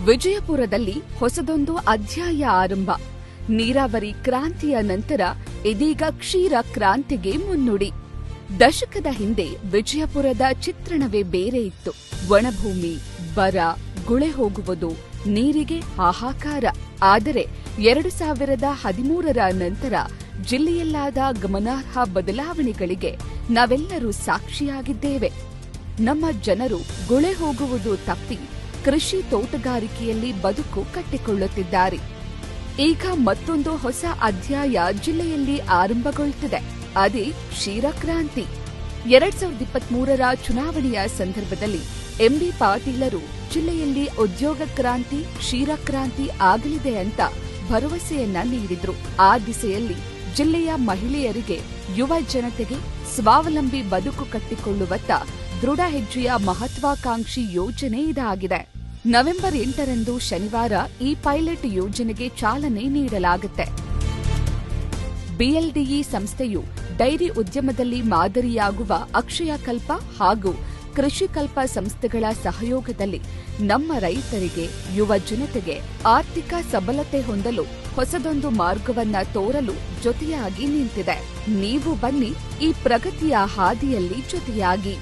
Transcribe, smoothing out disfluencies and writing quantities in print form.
ವಿಜಯಪುರದಲ್ಲಿ ಹೊಸದೊಂದು ಅಧ್ಯಾಯ ಆರಂಭ. ನೀರಾವರಿ ಕ್ರಾಂತಿಯ ನಂತರ ಇದೀಗ ಕ್ಷೀರ ಕ್ರಾಂತಿಗೆ ಮುನ್ನುಡಿ. ದಶಕದ ಹಿಂದೆ ವಿಜಯಪುರದ ಚಿತ್ರಣವೇ ಬೇರೆ ಇತ್ತು. ಒಣಭೂಮಿ, ಬರ, ಗುಳೆ ಹೋಗುವುದು, ನೀರಿಗೆ ಹಾಹಾಕಾರ. ಆದರೆ 2013ರ ನಂತರ ಜಿಲ್ಲೆಯಲ್ಲಾದ ಗಮನಾರ್ಹ ಬದಲಾವಣೆಗಳಿಗೆ ನಾವೆಲ್ಲರೂ ಸಾಕ್ಷಿಯಾಗಿದ್ದೇವೆ. ನಮ್ಮ ಜನರು ಗುಳೆ ಹೋಗುವುದು ತಪ್ಪಿ ಕೃಷಿ ತೋಟಗಾರಿಕೆಯಲ್ಲಿ ಬದುಕು ಕಟ್ಟಿಕೊಳ್ಳುತ್ತಿದ್ದಾರೆ. ಈಗ ಮತ್ತೊಂದು ಹೊಸ ಅಧ್ಯಾಯ ಜಿಲ್ಲೆಯಲ್ಲಿ ಆರಂಭಗೊಳ್ಳುತ್ತಿದೆ. ಅದೇ ಕ್ಷೀರಕ್ರಾಂತಿ. 2023ರ ಚುನಾವಣೆಯ ಸಂದರ್ಭದಲ್ಲಿ ಎಂಬಿ ಪಾಟೀಲರು ಜಿಲ್ಲೆಯಲ್ಲಿ ಉದ್ಯೋಗ ಕ್ರಾಂತಿ, ಕ್ಷೀರಕ್ರಾಂತಿ ಆಗಲಿದೆ ಅಂತ ಭರವಸೆಯನ್ನ ನೀಡಿದ್ರು. ಆ ದಿಸೆಯಲ್ಲಿ ಜಿಲ್ಲೆಯ ಮಹಿಳೆಯರಿಗೆ, ಯುವ ಜನತೆಗೆ ಸ್ವಾವಲಂಬಿ ಬದುಕು ಕಟ್ಟಿಕೊಳ್ಳುವತ್ತ ದೃಢ ಹೆಜ್ಜೆಯ ಮಹತ್ವಾಕಾಂಕ್ಷಿ ಯೋಜನೆ ಇದಾಗಿದೆ. ನವೆಂಬರ್ 8ರಂದು ಶನಿವಾರ ಈ ಪೈಲಟ್ ಯೋಜನೆಗೆ ಚಾಲನೆ ನೀಡಲಾಗುತ್ತೆ. ಬಿಎಲ್ಡಿಇ ಸಂಸ್ಥೆಯು ಡೈರಿ ಉದ್ಯಮದಲ್ಲಿ ಮಾದರಿಯಾಗುವ ಅಕ್ಷಯ ಕಲ್ಪ ಹಾಗೂ ಕೃಷಿ ಕಲ್ಪ ಸಂಸ್ಥೆಗಳ ಸಹಯೋಗದಲ್ಲಿ ನಮ್ಮ ರೈತರಿಗೆ, ಯುವ ಜನತೆಗೆ ಆರ್ಥಿಕ ಸಬಲತೆ ಹೊಂದಲು ಹೊಸದೊಂದು ಮಾರ್ಗವನ್ನ ತೋರಲು ಜೊತೆಯಾಗಿ ನಿಂತಿದೆ. ನೀವು ಬನ್ನಿ ಈ ಪ್ರಗತಿಯ ಹಾದಿಯಲ್ಲಿ ಜೊತೆಯಾಗಿ.